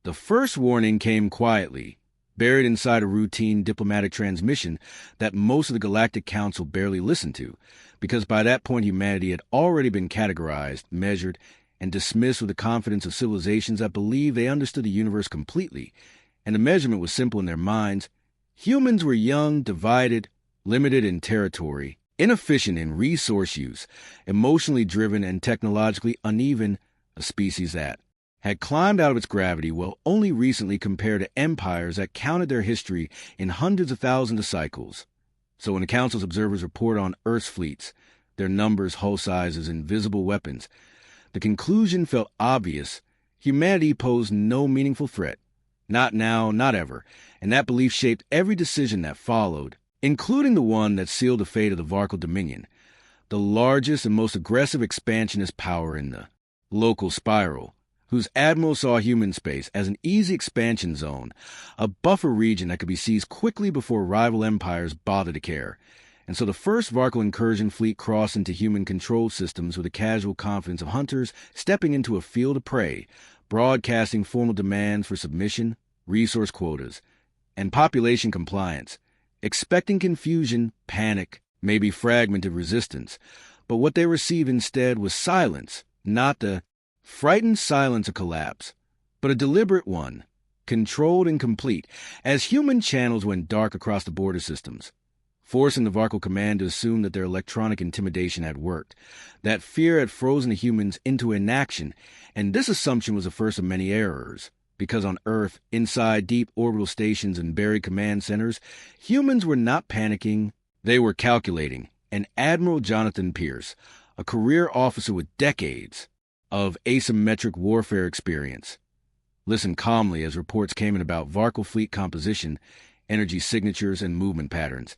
The first warning came quietly, buried inside a routine diplomatic transmission that most of the Galactic Council barely listened to, because by that point humanity had already been categorized, measured, and dismissed with the confidence of civilizations that believed they understood the universe completely, and the measurement was simple in their minds. Humans were young, divided, limited in territory, inefficient in resource use, emotionally driven and technologically uneven, a species that had climbed out of its gravity while only recently compared to empires that counted their history in hundreds of thousands of cycles. So when the Council's observers report on Earth's fleets, their numbers, hull sizes, and visible weapons, the conclusion felt obvious. Humanity posed no meaningful threat. Not now, not ever, and that belief shaped every decision that followed, including the one that sealed the fate of the Varkul Dominion, the largest and most aggressive expansionist power in the local spiral, whose admiral saw human space as an easy expansion zone, a buffer region that could be seized quickly before rival empires bothered to care. And so the first Varkul incursion fleet crossed into human control systems with the casual confidence of hunters stepping into a field of prey, broadcasting formal demands for submission, resource quotas, and population compliance, expecting confusion, panic, maybe fragmented resistance. But what they received instead was silence, not the frightened silence of collapse, but a deliberate one, controlled and complete, as human channels went dark across the border systems, forcing the Varkul command to assume that their electronic intimidation had worked, that fear had frozen the humans into inaction, and this assumption was the first of many errors, because on Earth, inside deep orbital stations and buried command centers, humans were not panicking, they were calculating, and Admiral Jonathan Pierce, a career officer with decades of asymmetric warfare experience, listened calmly as reports came in about Varkul fleet composition, energy signatures, and movement patterns.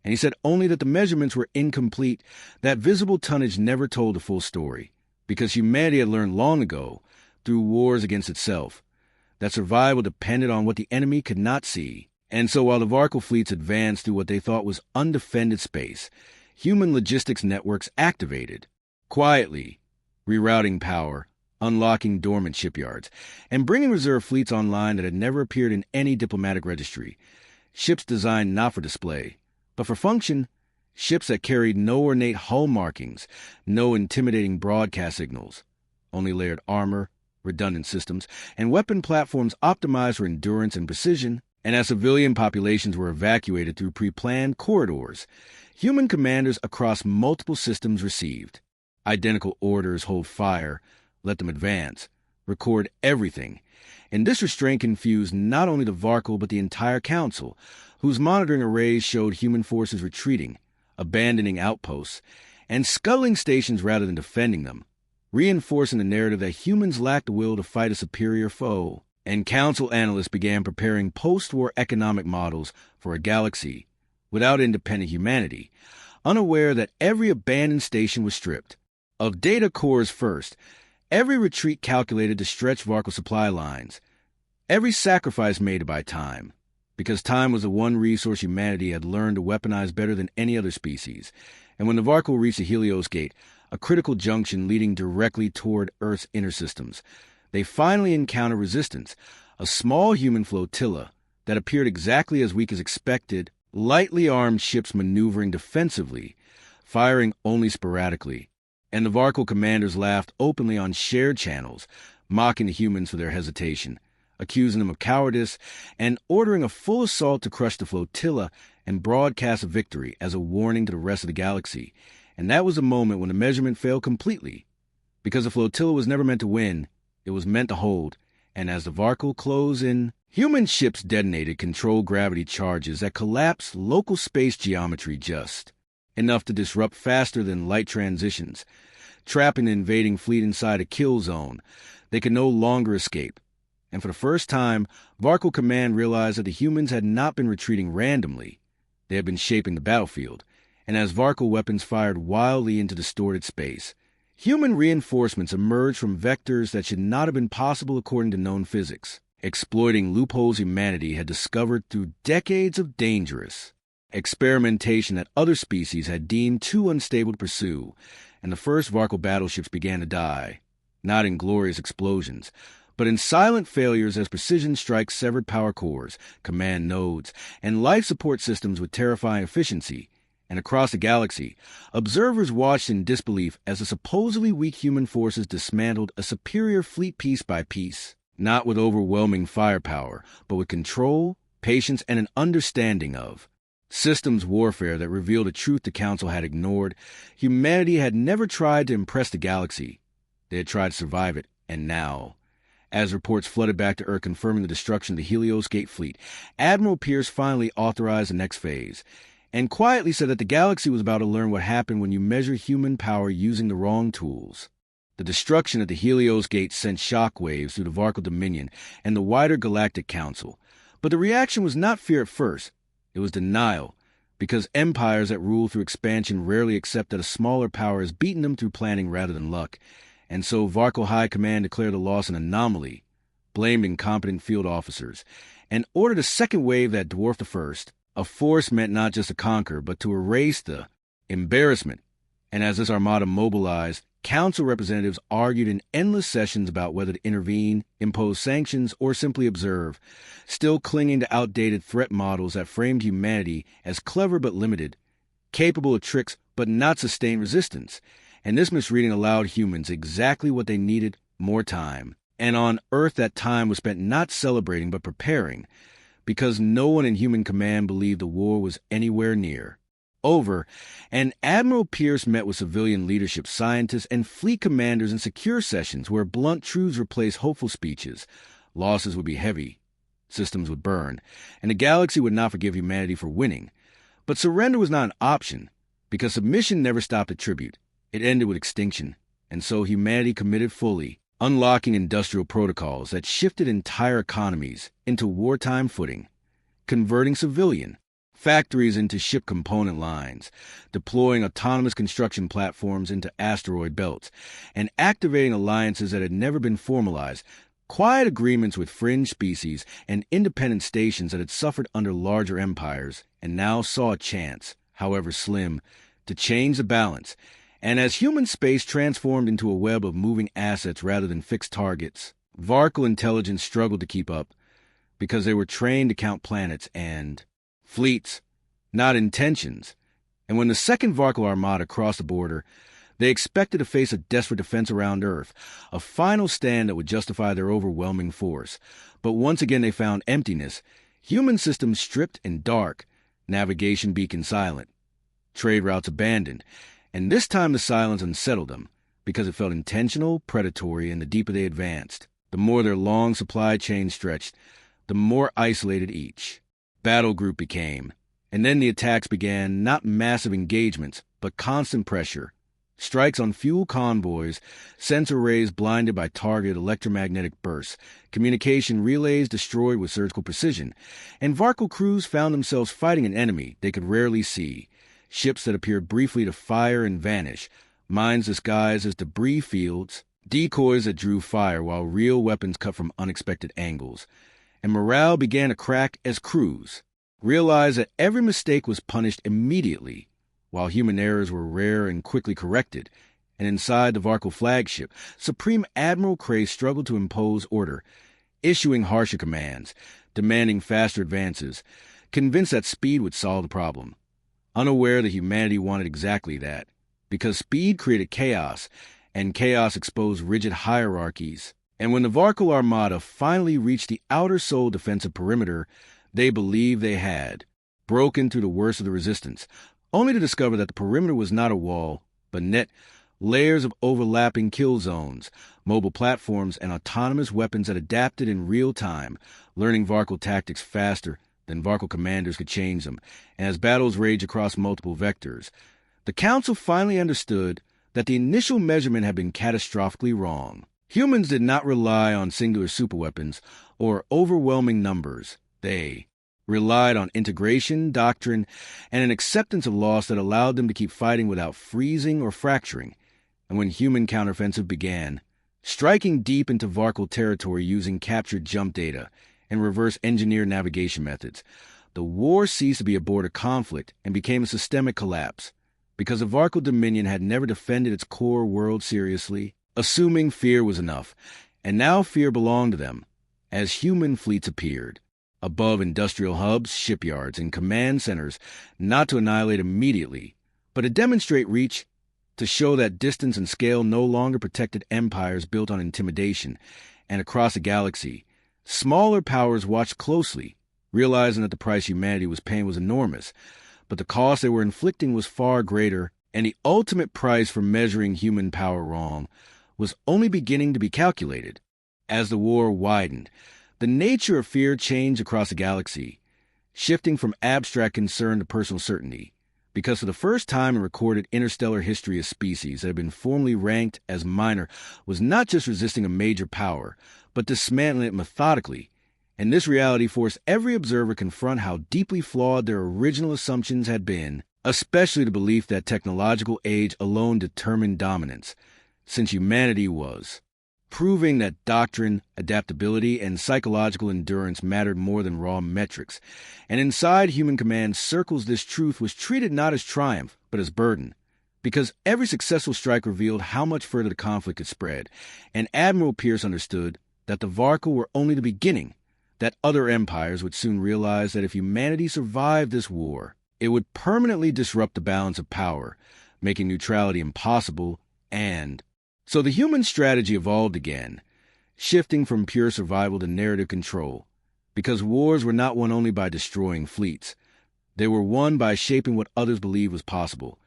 And he said only that the measurements were incomplete, that visible tonnage never told the full story, because humanity had learned long ago, through wars against itself, that survival depended on what the enemy could not see. And so while the Varkul fleets advanced through what they thought was undefended space, human logistics networks activated, quietly, rerouting power, unlocking dormant shipyards, and bringing reserve fleets online that had never appeared in any diplomatic registry. Ships designed not for display, but for function. Ships that carried no ornate hull markings, no intimidating broadcast signals, only layered armor, redundant systems, and weapon platforms optimized for endurance and precision. And as civilian populations were evacuated through pre-planned corridors, human commanders across multiple systems received identical orders: hold fire, let them advance, record everything. And this restraint confused not only the Varkul but the entire Council, whose monitoring arrays showed human forces retreating, abandoning outposts, and scuttling stations rather than defending them, reinforcing the narrative that humans lacked the will to fight a superior foe. And Council analysts began preparing post-war economic models for a galaxy without independent humanity, unaware that every abandoned station was stripped of data cores first, every retreat calculated to stretch Varkul supply lines, every sacrifice made by time, because time was the one resource humanity had learned to weaponize better than any other species. And when the Varkul reached the Helios Gate, a critical junction leading directly toward Earth's inner systems, they finally encountered resistance, a small human flotilla that appeared exactly as weak as expected, lightly armed ships maneuvering defensively, firing only sporadically. And the Varkul commanders laughed openly on shared channels, mocking the humans for their hesitation, accusing them of cowardice, and ordering a full assault to crush the flotilla and broadcast a victory as a warning to the rest of the galaxy. And that was the moment when the measurement failed completely, because the flotilla was never meant to win, it was meant to hold. And as the Varkul closed in, human ships detonated controlled gravity charges that collapsed local space geometry just enough to disrupt faster than light transitions, trapping the invading fleet inside a kill zone. They could no longer escape. And for the first time, Varkul Command realized that the humans had not been retreating randomly. They had been shaping the battlefield. And as Varkul weapons fired wildly into distorted space, human reinforcements emerged from vectors that should not have been possible according to known physics, exploiting loopholes humanity had discovered through decades of dangerous experimentation that other species had deemed too unstable to pursue. And the first Varkul battleships began to die, not in glorious explosions, But in silent failures as precision strikes severed power cores, command nodes, and life support systems with terrifying efficiency, and across the galaxy, observers watched in disbelief as the supposedly weak human forces dismantled a superior fleet piece by piece, not with overwhelming firepower, but with control, patience, and an understanding of systems warfare that revealed a truth the Council had ignored. Humanity had never tried to impress the galaxy. They had tried to survive it, and now, as reports flooded back to Earth confirming the destruction of the Helios Gate fleet, Admiral Pierce finally authorized the next phase, and quietly said that the galaxy was about to learn what happened when you measure human power using the wrong tools. The destruction at the Helios Gate sent shockwaves through the Varkul Dominion and the wider Galactic Council. But the reaction was not fear at first. It was denial, because empires that rule through expansion rarely accept that a smaller power has beaten them through planning rather than luck. And so Varkul High Command declared the loss an anomaly, blamed incompetent field officers, and ordered a second wave that dwarfed the first. A force meant not just to conquer, but to erase the embarrassment. And as this armada mobilized, Council representatives argued in endless sessions about whether to intervene, impose sanctions, or simply observe, still clinging to outdated threat models that framed humanity as clever but limited, capable of tricks but not sustained resistance. And this misreading allowed humans exactly what they needed: more time. And on Earth, that time was spent not celebrating but preparing, because no one in human command believed the war was anywhere near over, and Admiral Pierce met with civilian leadership, scientists, and fleet commanders in secure sessions where blunt truths replaced hopeful speeches. Losses would be heavy, systems would burn, and the galaxy would not forgive humanity for winning. But surrender was not an option, because submission never stopped at tribute. It ended with extinction, and so humanity committed fully, unlocking industrial protocols that shifted entire economies into wartime footing, converting civilian factories into ship component lines, deploying autonomous construction platforms into asteroid belts, and activating alliances that had never been formalized, quiet agreements with fringe species and independent stations that had suffered under larger empires and now saw a chance, however slim, to change the balance. And as human space transformed into a web of moving assets rather than fixed targets, Varkul intelligence struggled to keep up, because they were trained to count planets and fleets, not intentions. And when the second Varkul armada crossed the border, they expected to face a desperate defense around Earth, a final stand that would justify their overwhelming force. But once again they found emptiness, human systems stripped and dark, navigation beacon silent, trade routes abandoned. And this time the silence unsettled them, because it felt intentional, predatory, and the deeper they advanced, the more their long supply chain stretched, the more isolated each battle group became. And then the attacks began, not massive engagements, but constant pressure. Strikes on fuel convoys, sensor arrays blinded by targeted electromagnetic bursts, communication relays destroyed with surgical precision, and Varkul crews found themselves fighting an enemy they could rarely see. Ships that appeared briefly to fire and vanish, mines disguised as debris fields, decoys that drew fire while real weapons cut from unexpected angles. And morale began to crack as crews realized that every mistake was punished immediately, while human errors were rare and quickly corrected. And inside the Varkul flagship, Supreme Admiral Cray struggled to impose order, issuing harsher commands, demanding faster advances, convinced that speed would solve the problem, unaware that humanity wanted exactly that, because speed created chaos, and chaos exposed rigid hierarchies. And when the Varkul armada finally reached the outer Sol defensive perimeter, they believed they had broken through the worst of the resistance, only to discover that the perimeter was not a wall, but layers of overlapping kill zones, mobile platforms, and autonomous weapons that adapted in real time, learning Varkul tactics faster than Varkul commanders could change them. And as battles raged across multiple vectors, the Council finally understood that the initial measurement had been catastrophically wrong. Humans did not rely on singular superweapons or overwhelming numbers. They relied on integration, doctrine, and an acceptance of loss that allowed them to keep fighting without freezing or fracturing. And when human counteroffensive began, striking deep into Varkul territory using captured jump data and reverse-engineered navigation methods, the war ceased to be a border conflict and became a systemic collapse, because the Varkul Dominion had never defended its core world seriously, assuming fear was enough. And now fear belonged to them, as human fleets appeared, above industrial hubs, shipyards, and command centers, not to annihilate immediately, but to demonstrate reach, to show that distance and scale no longer protected empires built on intimidation. And across the galaxy, smaller powers watched closely, realizing that the price humanity was paying was enormous, but the cost they were inflicting was far greater, and the ultimate price for measuring human power wrong was only beginning to be calculated. As the war widened, the nature of fear changed across the galaxy, shifting from abstract concern to personal certainty, because for the first time in recorded interstellar history, a species that had been formerly ranked as minor was not just resisting a major power, but dismantling it methodically. And this reality forced every observer to confront how deeply flawed their original assumptions had been, especially the belief that technological age alone determined dominance, since humanity was, proving that doctrine, adaptability, and psychological endurance mattered more than raw metrics. And inside human command circles, this truth was treated not as triumph, but as burden, because every successful strike revealed how much further the conflict had spread, and Admiral Pierce understood that the Varkul were only the beginning, that other empires would soon realize that if humanity survived this war, it would permanently disrupt the balance of power, making neutrality impossible. And so the human strategy evolved again, shifting from pure survival to narrative control, because wars were not won only by destroying fleets. They were won by shaping what others believed was possible.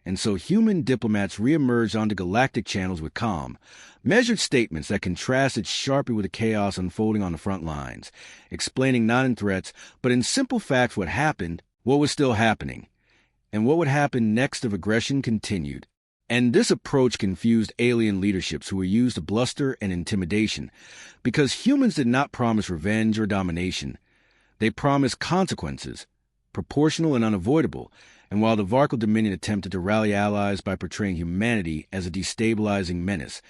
And so human diplomats reemerged onto galactic channels with calm, measured statements that contrasted sharply with the chaos unfolding on the front lines, explaining not in threats, but in simple facts what happened, what was still happening, and what would happen next if aggression continued. And this approach confused alien leaderships who were used to bluster and intimidation, because humans did not promise revenge or domination. They promised consequences, proportional and unavoidable. And while the Varkul Dominion attempted to rally allies by portraying humanity as a destabilizing menace,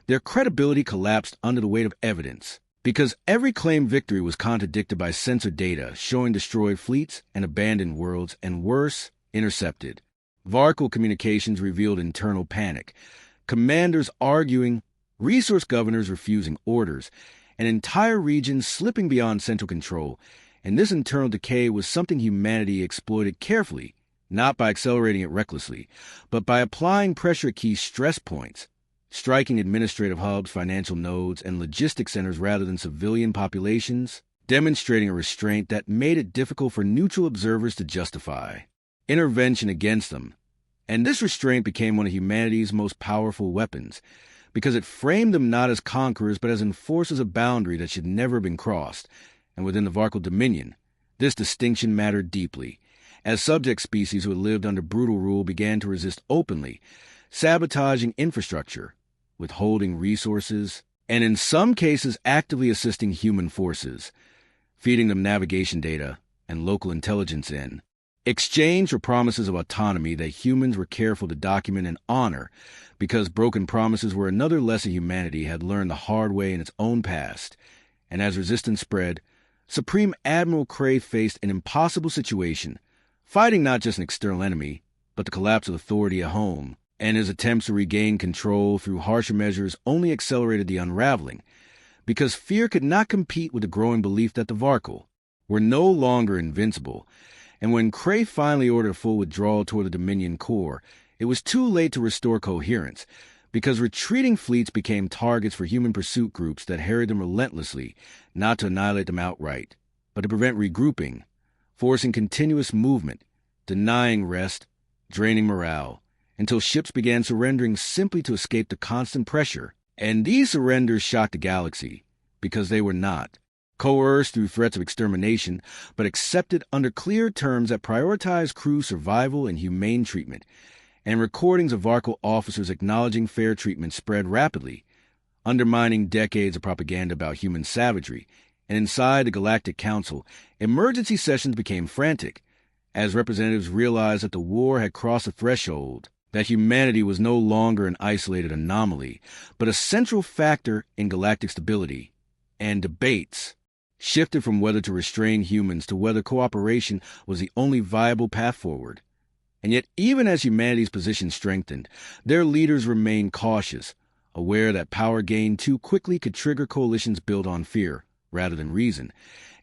their credibility collapsed under the weight of evidence, because every claimed victory was contradicted by censored data showing destroyed fleets and abandoned worlds, and worse, intercepted. Varkul communications revealed internal panic, commanders arguing, resource governors refusing orders, and entire regions slipping beyond central control. And this internal decay was something humanity exploited carefully, not by accelerating it recklessly, but by applying pressure at key stress points, striking administrative hubs, financial nodes, and logistics centers rather than civilian populations, demonstrating a restraint that made it difficult for neutral observers to justify intervention against them. And this restraint became one of humanity's most powerful weapons, because it framed them not as conquerors but as enforcers of boundary that should never have been crossed. And within the Varkul Dominion, this distinction mattered deeply, as subject species who had lived under brutal rule began to resist openly, sabotaging infrastructure, withholding resources, and in some cases actively assisting human forces, feeding them navigation data and local intelligence in exchange for promises of autonomy that humans were careful to document and honor, because broken promises were another lesson humanity had learned the hard way in its own past. And as resistance spread, Supreme Admiral Cray faced an impossible situation, fighting not just an external enemy, but the collapse of authority at home, and his attempts to regain control through harsher measures only accelerated the unraveling, because fear could not compete with the growing belief that the Varkul were no longer invincible. And when Cray finally ordered a full withdrawal toward the Dominion core, it was too late to restore coherence, because retreating fleets became targets for human pursuit groups that harried them relentlessly, not to annihilate them outright, but to prevent regrouping, forcing continuous movement, denying rest, draining morale, until ships began surrendering simply to escape the constant pressure. And these surrenders shocked the galaxy, because they were not coerced through threats of extermination, but accepted under clear terms that prioritized crew survival and humane treatment. And recordings of Varkul officers acknowledging fair treatment spread rapidly, undermining decades of propaganda about human savagery. And inside the Galactic Council, emergency sessions became frantic, as representatives realized that the war had crossed a threshold, that humanity was no longer an isolated anomaly, but a central factor in galactic stability. And debates shifted from whether to restrain humans to whether cooperation was the only viable path forward. And yet, even as humanity's position strengthened, their leaders remained cautious, aware that power gained too quickly could trigger coalitions built on fear rather than reason.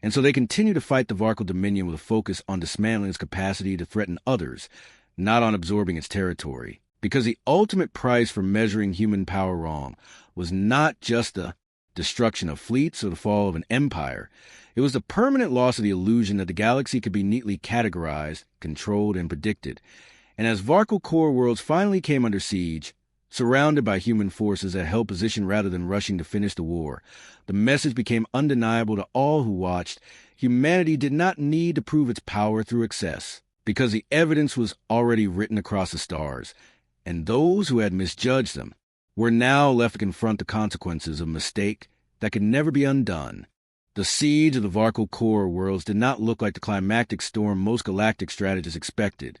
And so they continue to fight the Varkul Dominion with a focus on dismantling its capacity to threaten others, not on absorbing its territory. Because the ultimate price for measuring human power wrong was not just the destruction of fleets or the fall of an empire. It was the permanent loss of the illusion that the galaxy could be neatly categorized, controlled, and predicted. And as Varkul core worlds finally came under siege, surrounded by human forces that held position rather than rushing to finish the war, the message became undeniable to all who watched. Humanity did not need to prove its power through excess, because the evidence was already written across the stars, and those who had misjudged them were now left to confront the consequences of a mistake that could never be undone. The siege of the Varkul core worlds did not look like the climactic storm most galactic strategists expected,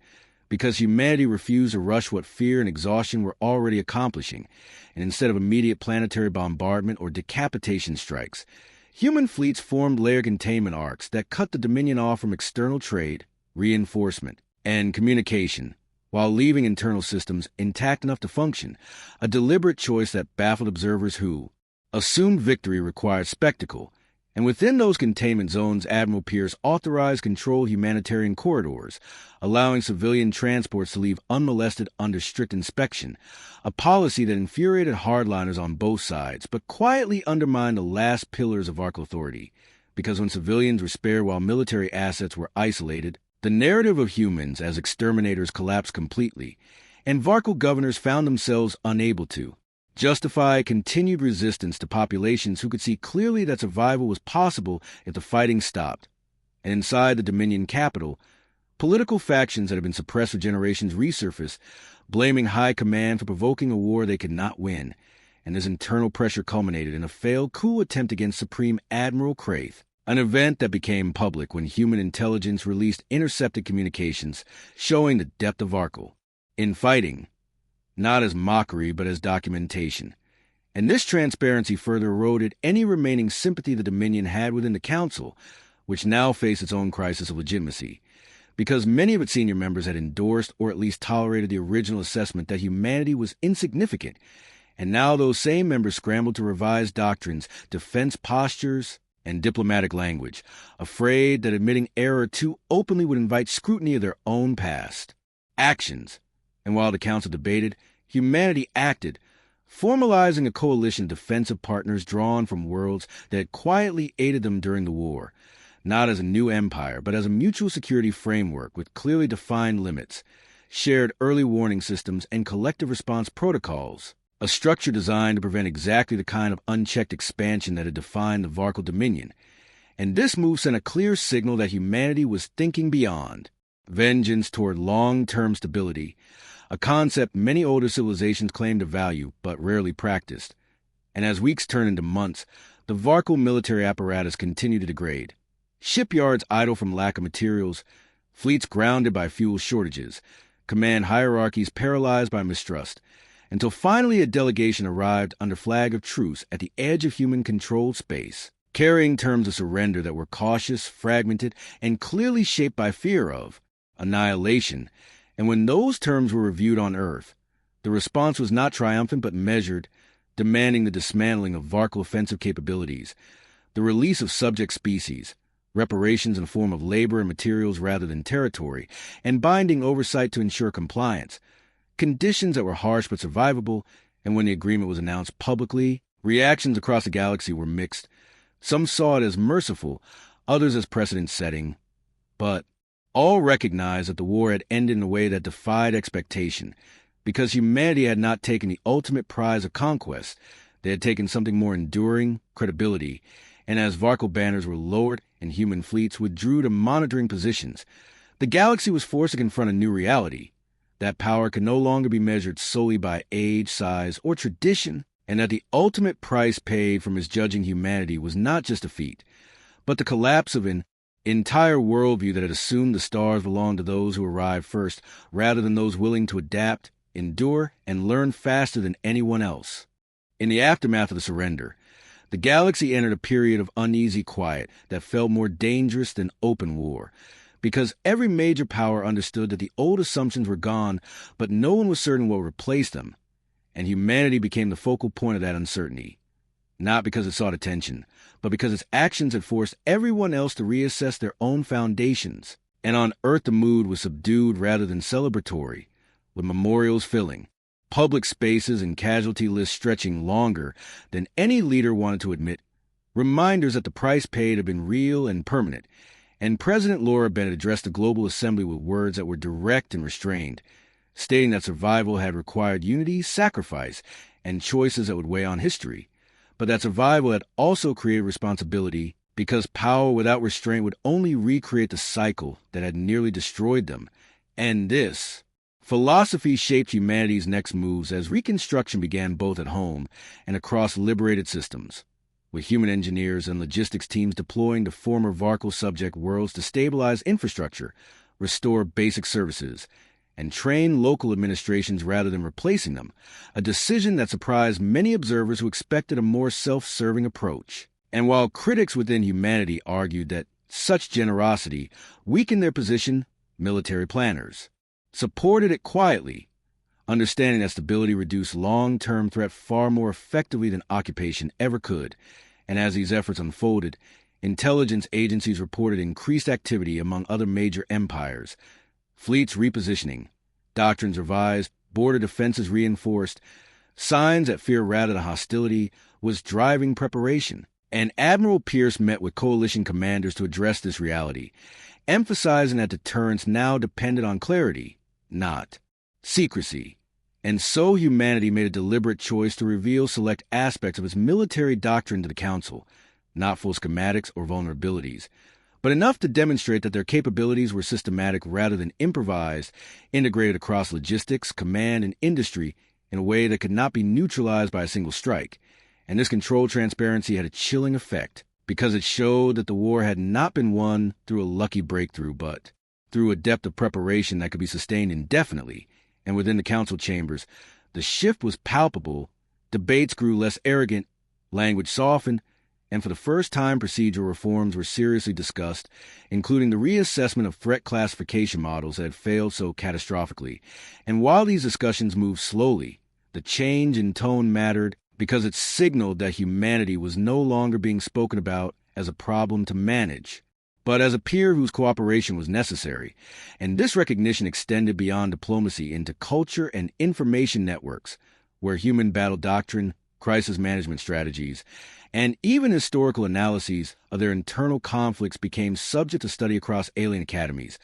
because humanity refused to rush what fear and exhaustion were already accomplishing, and instead of immediate planetary bombardment or decapitation strikes, human fleets formed layered containment arcs that cut the Dominion off from external trade, reinforcement, and communication, while leaving internal systems intact enough to function, a deliberate choice that baffled observers who assumed victory required spectacle. And within those containment zones, Admiral Pierce authorized controlled humanitarian corridors, allowing civilian transports to leave unmolested under strict inspection, a policy that infuriated hardliners on both sides, but quietly undermined the last pillars of Varkul authority, because when civilians were spared while military assets were isolated, the narrative of humans as exterminators collapsed completely, and Varkul governors found themselves unable to justify continued resistance to populations who could see clearly that survival was possible if the fighting stopped. And inside the Dominion capital, political factions that had been suppressed for generations resurfaced, blaming high command for provoking a war they could not win. And this internal pressure culminated in a failed coup attempt against Supreme Admiral Craith, an event that became public when human intelligence released intercepted communications showing the depth of Varkul in fighting, not as mockery, but as documentation. And this transparency further eroded any remaining sympathy the Dominion had within the Council, which now faced its own crisis of legitimacy, because many of its senior members had endorsed or at least tolerated the original assessment that humanity was insignificant, and now those same members scrambled to revise doctrines, defense postures, and diplomatic language, afraid that admitting error too openly would invite scrutiny of their own past actions. And while the Council debated, humanity acted, formalizing a coalition of defensive partners drawn from worlds that had quietly aided them during the war, not as a new empire, but as a mutual security framework with clearly defined limits, shared early warning systems, and collective response protocols, a structure designed to prevent exactly the kind of unchecked expansion that had defined the Varkul Dominion. And this move sent a clear signal that humanity was thinking beyond vengeance toward long-term stability, a concept many older civilizations claimed to value but rarely practiced. And as weeks turned into months, the Varkul military apparatus continued to degrade. Shipyards idle from lack of materials, fleets grounded by fuel shortages, command hierarchies paralyzed by mistrust, until finally a delegation arrived under flag of truce at the edge of human-controlled space, carrying terms of surrender that were cautious, fragmented, and clearly shaped by fear of annihilation. And when those terms were reviewed on Earth, the response was not triumphant but measured, demanding the dismantling of Varkul offensive capabilities, the release of subject species, reparations in the form of labor and materials rather than territory, and binding oversight to ensure compliance, conditions that were harsh but survivable. And when the agreement was announced publicly, reactions across the galaxy were mixed. Some saw it as merciful, others as precedent-setting, but all recognized that the war had ended in a way that defied expectation, because humanity had not taken the ultimate prize of conquest. They had taken something more enduring, credibility, and as Varkul banners were lowered and human fleets withdrew to monitoring positions, the galaxy was forced to confront a new reality, that power could no longer be measured solely by age, size, or tradition, and that the ultimate price paid for misjudging humanity was not just defeat, but the collapse of an entire worldview that had assumed the stars belonged to those who arrived first, rather than those willing to adapt, endure, and learn faster than anyone else. In the aftermath of the surrender, the galaxy entered a period of uneasy quiet that felt more dangerous than open war, because every major power understood that the old assumptions were gone, but no one was certain what replaced them. and humanity became the focal point of that uncertainty. Not because it sought attention, but because its actions had forced everyone else to reassess their own foundations. And on Earth the mood was subdued rather than celebratory, with memorials filling, public spaces and casualty lists stretching longer than any leader wanted to admit, reminders that the price paid had been real and permanent. And President Laura Bennett addressed the global assembly with words that were direct and restrained, stating that survival had required unity, sacrifice, and choices that would weigh on history, but that survival had also created responsibility because power without restraint would only recreate the cycle that had nearly destroyed them. And this philosophy shaped humanity's next moves as reconstruction began both at home and across liberated systems, with human engineers and logistics teams deploying to former Varkul subject worlds to stabilize infrastructure, restore basic services, and train local administrations rather than replacing them, a decision that surprised many observers who expected a more self-serving approach. And while critics within humanity argued that such generosity weakened their position, military planners supported it quietly, understanding that stability reduced long-term threat far more effectively than occupation ever could. And as these efforts unfolded, intelligence agencies reported increased activity among other major empires, fleets repositioning, doctrines revised, border defenses reinforced, signs that fear rather than hostility was driving preparation. And Admiral Pierce met with coalition commanders to address this reality, emphasizing that deterrence now depended on clarity, not secrecy. And so humanity made a deliberate choice to reveal select aspects of its military doctrine to the Council, not full schematics or vulnerabilities, but enough to demonstrate that their capabilities were systematic rather than improvised, integrated across logistics, command, and industry in a way that could not be neutralized by a single strike. And this controlled transparency had a chilling effect, because it showed that the war had not been won through a lucky breakthrough, but through a depth of preparation that could be sustained indefinitely. And within the council chambers, the shift was palpable, debates grew less arrogant, language softened, and for the first time procedural reforms were seriously discussed, including the reassessment of threat classification models that had failed so catastrophically. And while these discussions moved slowly, the change in tone mattered, because it signaled that humanity was no longer being spoken about as a problem to manage, but as a peer whose cooperation was necessary. And this recognition extended beyond diplomacy into culture and information networks, where human battle doctrine, crisis management strategies, and even historical analyses of their internal conflicts became subject to study across alien academies,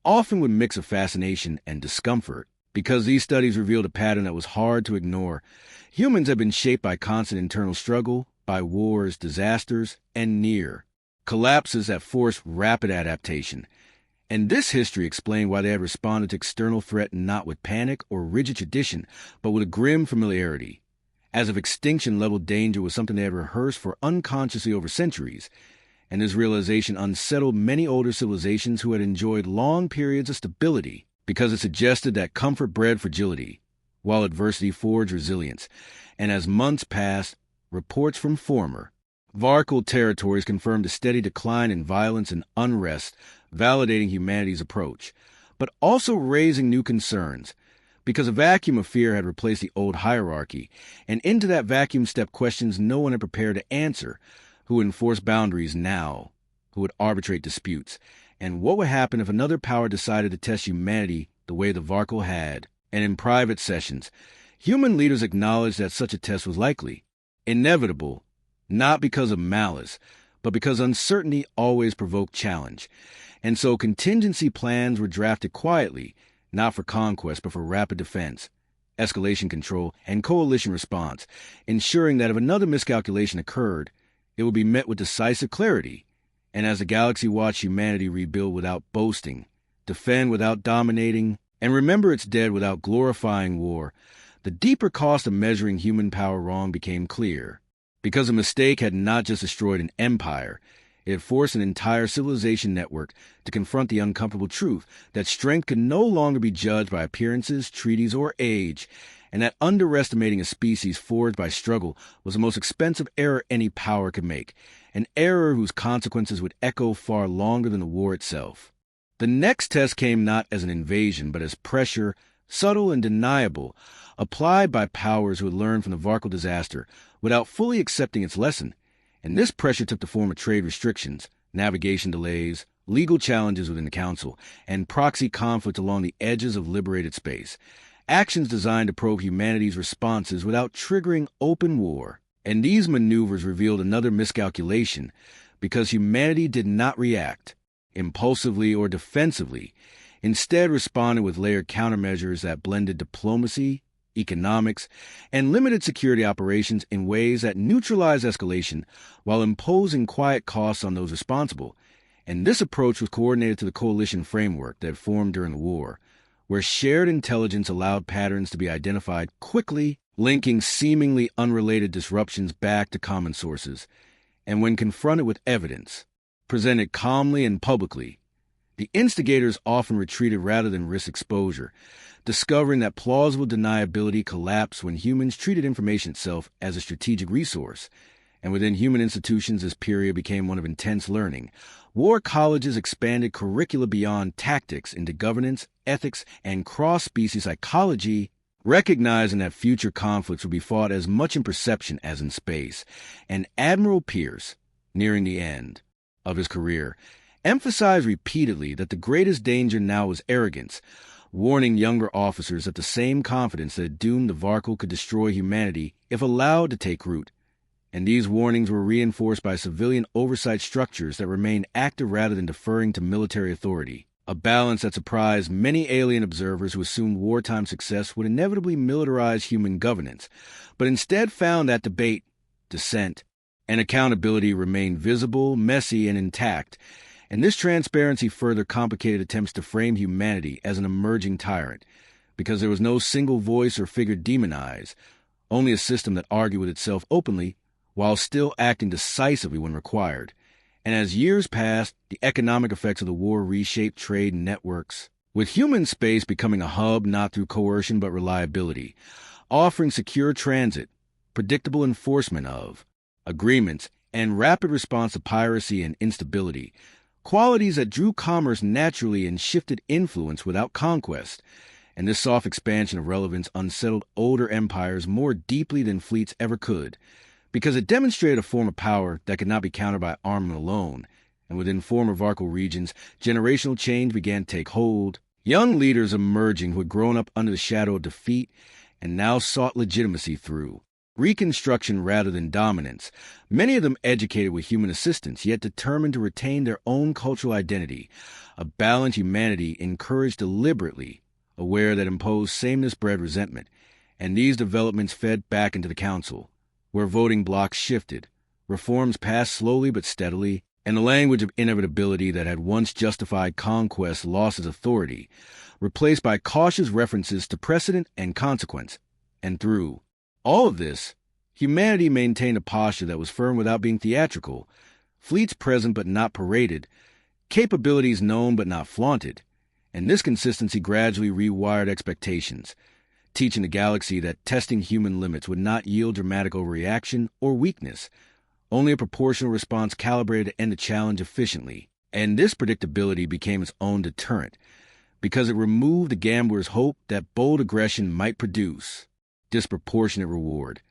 often with mix of fascination and discomfort, because these studies revealed a pattern that was hard to ignore. Humans have been shaped by constant internal struggle, by wars, disasters, and near collapses that forced rapid adaptation. And this history explained why they had responded to external threat not with panic or rigid tradition, but with a grim familiarity, as if extinction-level danger was something they had rehearsed for unconsciously over centuries. And this realization unsettled many older civilizations who had enjoyed long periods of stability, because it suggested that comfort bred fragility, while adversity forged resilience. And as months passed, reports from former Varkul territories confirmed a steady decline in violence and unrest, validating humanity's approach, but also raising new concerns, because a vacuum of fear had replaced the old hierarchy, and into that vacuum stepped questions no one had prepared to answer: who would enforce boundaries now, who would arbitrate disputes, and what would happen if another power decided to test humanity the way the Varkul had. And in private sessions, human leaders acknowledged that such a test was likely, inevitable, not because of malice, but because uncertainty always provoked challenge. And so contingency plans were drafted quietly, not for conquest, but for rapid defense, escalation control, and coalition response, ensuring that if another miscalculation occurred, it would be met with decisive clarity. And as the galaxy watched humanity rebuild without boasting, defend without dominating, and remember its dead without glorifying war, the deeper cost of measuring human power wrong became clear. Because a mistake had not just destroyed an empire, it had forced an entire civilization network to confront the uncomfortable truth that strength could no longer be judged by appearances, treaties, or age, and that underestimating a species forged by struggle was the most expensive error any power could make, an error whose consequences would echo far longer than the war itself. The next test came not as an invasion, but as pressure, subtle and deniable, applied by powers who had learned from the Varkul disaster without fully accepting its lesson. And this pressure took the form of trade restrictions, navigation delays, legal challenges within the Council, and proxy conflict along the edges of liberated space. Actions designed to probe humanity's responses without triggering open war. And these maneuvers revealed another miscalculation, because humanity did not react impulsively or defensively, instead responded with layered countermeasures that blended diplomacy, economics, and limited security operations in ways that neutralized escalation while imposing quiet costs on those responsible. And this approach was coordinated to the coalition framework that formed during the war, where shared intelligence allowed patterns to be identified quickly, linking seemingly unrelated disruptions back to common sources. And when confronted with evidence, presented calmly and publicly, the instigators often retreated rather than risk exposure, discovering that plausible deniability collapsed when humans treated information itself as a strategic resource. And within human institutions, this period became one of intense learning. War colleges expanded curricula beyond tactics into governance, ethics, and cross-species psychology, recognizing that future conflicts would be fought as much in perception as in space. And Admiral Pierce, nearing the end of his career, emphasized repeatedly that the greatest danger now was arrogance, warning younger officers that the same confidence that had doomed the Varkul could destroy humanity if allowed to take root. And these warnings were reinforced by civilian oversight structures that remained active rather than deferring to military authority, a balance that surprised many alien observers who assumed wartime success would inevitably militarize human governance, but instead found that debate, dissent, and accountability remained visible, messy, and intact. And this transparency further complicated attempts to frame humanity as an emerging tyrant, because there was no single voice or figure demonized, only a system that argued with itself openly while still acting decisively when required. And as years passed, the economic effects of the war reshaped trade networks, with human space becoming a hub not through coercion but reliability, offering secure transit, predictable enforcement of agreements, and rapid response to piracy and instability, qualities that drew commerce naturally and shifted influence without conquest. And this soft expansion of relevance unsettled older empires more deeply than fleets ever could, because it demonstrated a form of power that could not be countered by armament alone. And within former Varkul regions, generational change began to take hold, young leaders emerging who had grown up under the shadow of defeat and now sought legitimacy through reconstruction rather than dominance, many of them educated with human assistance, yet determined to retain their own cultural identity, a balanced humanity encouraged deliberately, aware that imposed sameness bred resentment. And these developments fed back into the Council, where voting blocks shifted, reforms passed slowly but steadily, and the language of inevitability that had once justified conquest lost its authority, replaced by cautious references to precedent and consequence. And through all of this, humanity maintained a posture that was firm without being theatrical, fleets present but not paraded, capabilities known but not flaunted. And this consistency gradually rewired expectations, teaching the galaxy that testing human limits would not yield dramatic overreaction or weakness, only a proportional response calibrated to end the challenge efficiently. And this predictability became its own deterrent, because it removed the gambler's hope that bold aggression might produce disproportionate reward.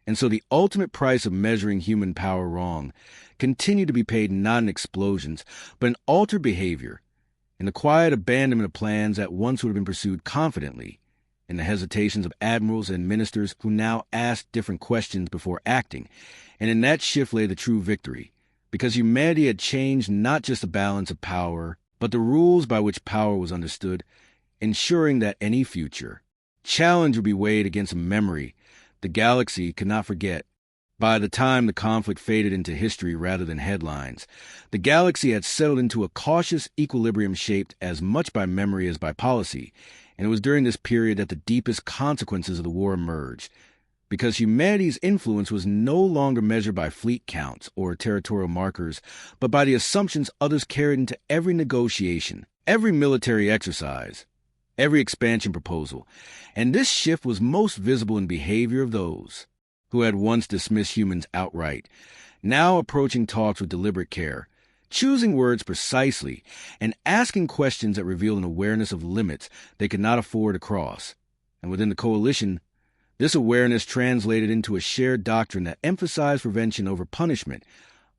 And so the ultimate price of measuring human power wrong continued to be paid not in explosions, but in altered behavior, in the quiet abandonment of plans that once would have been pursued confidently, in the hesitations of admirals and ministers who now asked different questions before acting. And in that shift lay the true victory, because humanity had changed not just the balance of power, but the rules by which power was understood, ensuring that any future challenge would be weighed against a memory the galaxy could not forget. By the time the conflict faded into history rather than headlines, the galaxy had settled into a cautious equilibrium shaped as much by memory as by policy, and it was during this period that the deepest consequences of the war emerged, because humanity's influence was no longer measured by fleet counts or territorial markers, but by the assumptions others carried into every negotiation, every military exercise, every expansion proposal. And this shift was most visible in behavior of those who had once dismissed humans outright, now approaching talks with deliberate care, choosing words precisely, and asking questions that reveal an awareness of limits they could not afford to cross. And within the coalition, this awareness translated into a shared doctrine that emphasized prevention over punishment,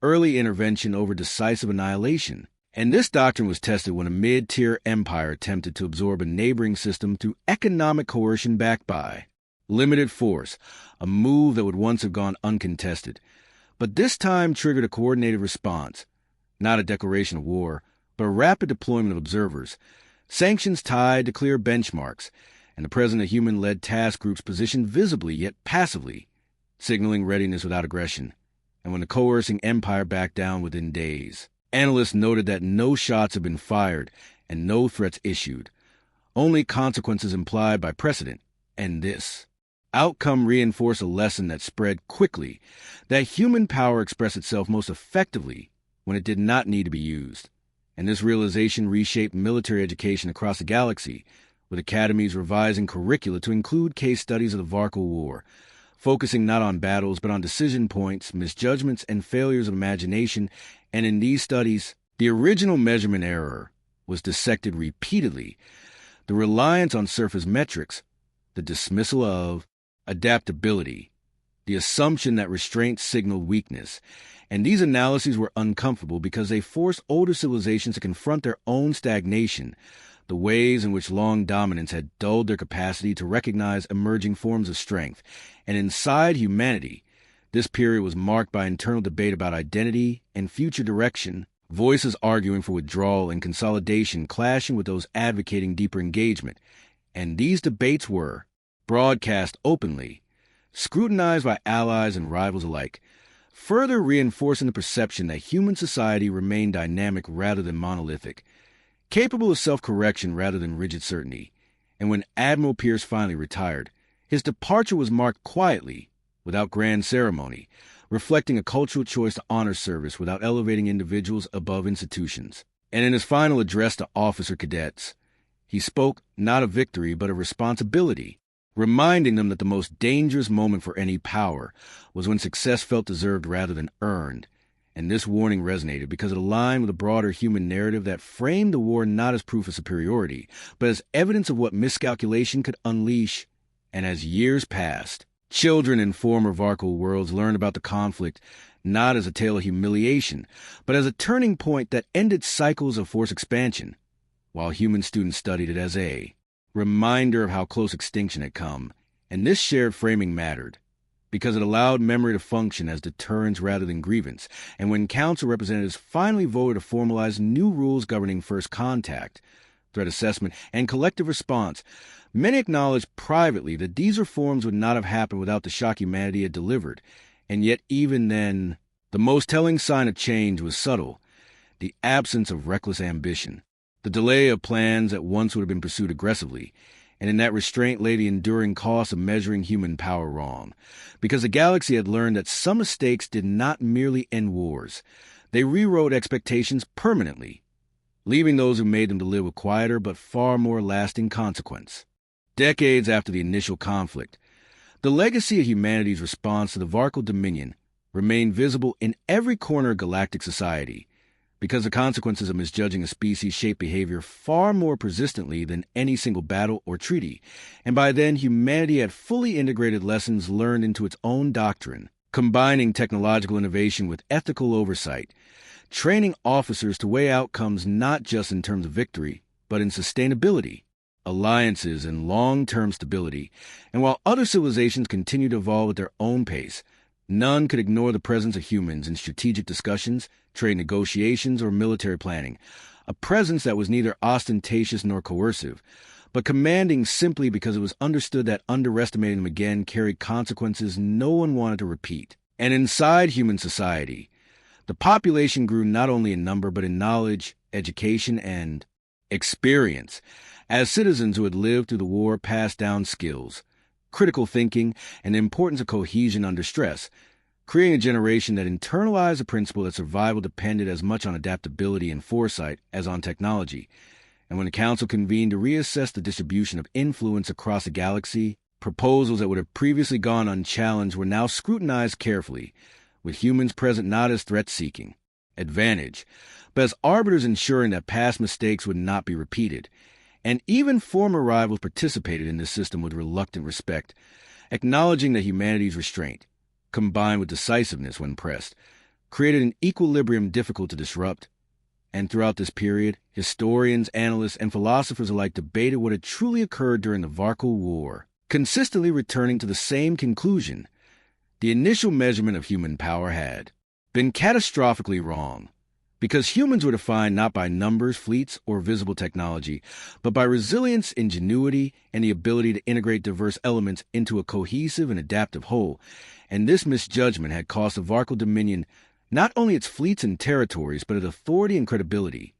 early intervention over decisive annihilation. And this doctrine was tested when a mid-tier empire attempted to absorb a neighboring system through economic coercion backed by limited force, a move that would once have gone uncontested, but this time triggered a coordinated response, not a declaration of war, but a rapid deployment of observers, sanctions tied to clear benchmarks, and the presence of human-led task groups positioned visibly yet passively, signaling readiness without aggression, and when the coercing empire backed down within days. Analysts noted that no shots had been fired and no threats issued, only consequences implied by precedent, and this outcome reinforced a lesson that spread quickly, that human power expressed itself most effectively when it did not need to be used. And this realization reshaped military education across the galaxy, with academies revising curricula to include case studies of the Varkul War, focusing not on battles but on decision points, misjudgments, and failures of imagination. And in these studies, the original measurement error was dissected repeatedly, the reliance on surface metrics, the dismissal of adaptability, the assumption that restraint signaled weakness. And these analyses were uncomfortable because they forced older civilizations to confront their own stagnation, the ways in which long dominance had dulled their capacity to recognize emerging forms of strength. And inside humanity, this period was marked by internal debate about identity and future direction, voices arguing for withdrawal and consolidation clashing with those advocating deeper engagement. And these debates were broadcast openly, scrutinized by allies and rivals alike, further reinforcing the perception that human society remained dynamic rather than monolithic, capable of self-correction rather than rigid certainty. And when Admiral Pierce finally retired, his departure was marked quietly, without grand ceremony, reflecting a cultural choice to honor service without elevating individuals above institutions. And in his final address to officer cadets, he spoke not of victory but of responsibility, reminding them that the most dangerous moment for any power was when success felt deserved rather than earned. And this warning resonated because it aligned with a broader human narrative that framed the war not as proof of superiority, but as evidence of what miscalculation could unleash. And as years passed, children in former Varkul worlds learned about the conflict not as a tale of humiliation, but as a turning point that ended cycles of force expansion, while human students studied it as a reminder of how close extinction had come. And this shared framing mattered, because it allowed memory to function as deterrence rather than grievance. And when council representatives finally voted to formalize new rules governing first contact, threat assessment, and collective response, many acknowledged privately that these reforms would not have happened without the shock humanity had delivered. And yet even then, the most telling sign of change was subtle: the absence of reckless ambition, the delay of plans that once would have been pursued aggressively. And in that restraint lay the enduring cost of measuring human power wrong, because the galaxy had learned that some mistakes did not merely end wars. They rewrote expectations permanently, leaving those who made them to live with quieter but far more lasting consequence. Decades after the initial conflict, the legacy of humanity's response to the Varkul Dominion remained visible in every corner of galactic society, because the consequences of misjudging a species shaped behavior far more persistently than any single battle or treaty. And by then, humanity had fully integrated lessons learned into its own doctrine, combining technological innovation with ethical oversight, training officers to weigh outcomes not just in terms of victory, but in sustainability, alliances, and long-term stability. And while other civilizations continued to evolve at their own pace, none could ignore the presence of humans in strategic discussions, trade negotiations, or military planning, a presence that was neither ostentatious nor coercive, but commanding simply because it was understood that underestimating them again carried consequences no one wanted to repeat. And inside human society, the population grew not only in number but in knowledge, education, and experience, as citizens who had lived through the war passed down skills, critical thinking, and the importance of cohesion under stress, creating a generation that internalized the principle that survival depended as much on adaptability and foresight as on technology. And when the Council convened to reassess the distribution of influence across the galaxy, proposals that would have previously gone unchallenged were now scrutinized carefully, with humans present not as threat-seeking, advantage, but as arbiters ensuring that past mistakes would not be repeated. And even former rivals participated in this system with reluctant respect, acknowledging that humanity's restraint, combined with decisiveness when pressed, created an equilibrium difficult to disrupt. And throughout this period, historians, analysts, and philosophers alike debated what had truly occurred during the Varkul War, consistently returning to the same conclusion. The initial measurement of human power had been catastrophically wrong, because humans were defined not by numbers, fleets, or visible technology, but by resilience, ingenuity, and the ability to integrate diverse elements into a cohesive and adaptive whole. And this misjudgment had cost the Varkul Dominion not only its fleets and territories, but its authority and credibility,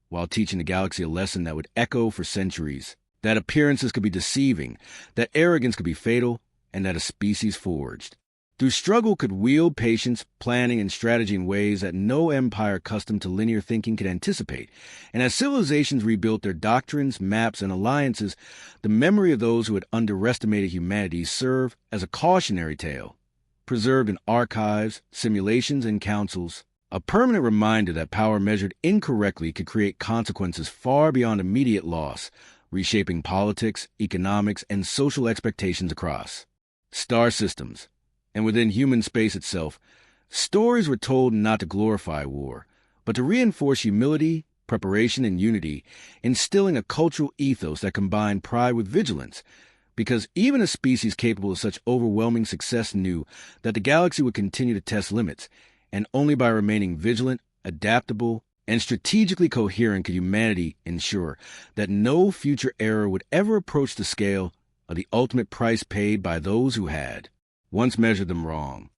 while teaching the galaxy a lesson that would echo for centuries, that appearances could be deceiving, that arrogance could be fatal, and that a species forged through struggle could wield patience, planning, and strategy in ways that no empire accustomed to linear thinking could anticipate. And as civilizations rebuilt their doctrines, maps, and alliances, the memory of those who had underestimated humanity served as a cautionary tale, preserved in archives, simulations, and councils, a permanent reminder that power measured incorrectly could create consequences far beyond immediate loss, reshaping politics, economics, and social expectations across star systems. And within human space itself, stories were told not to glorify war, but to reinforce humility, preparation, and unity, instilling a cultural ethos that combined pride with vigilance, because even a species capable of such overwhelming success knew that the galaxy would continue to test limits, and only by remaining vigilant, adaptable, and strategically coherent could humanity ensure that no future era would ever approach the scale of the ultimate price paid by those who had once measured them wrong.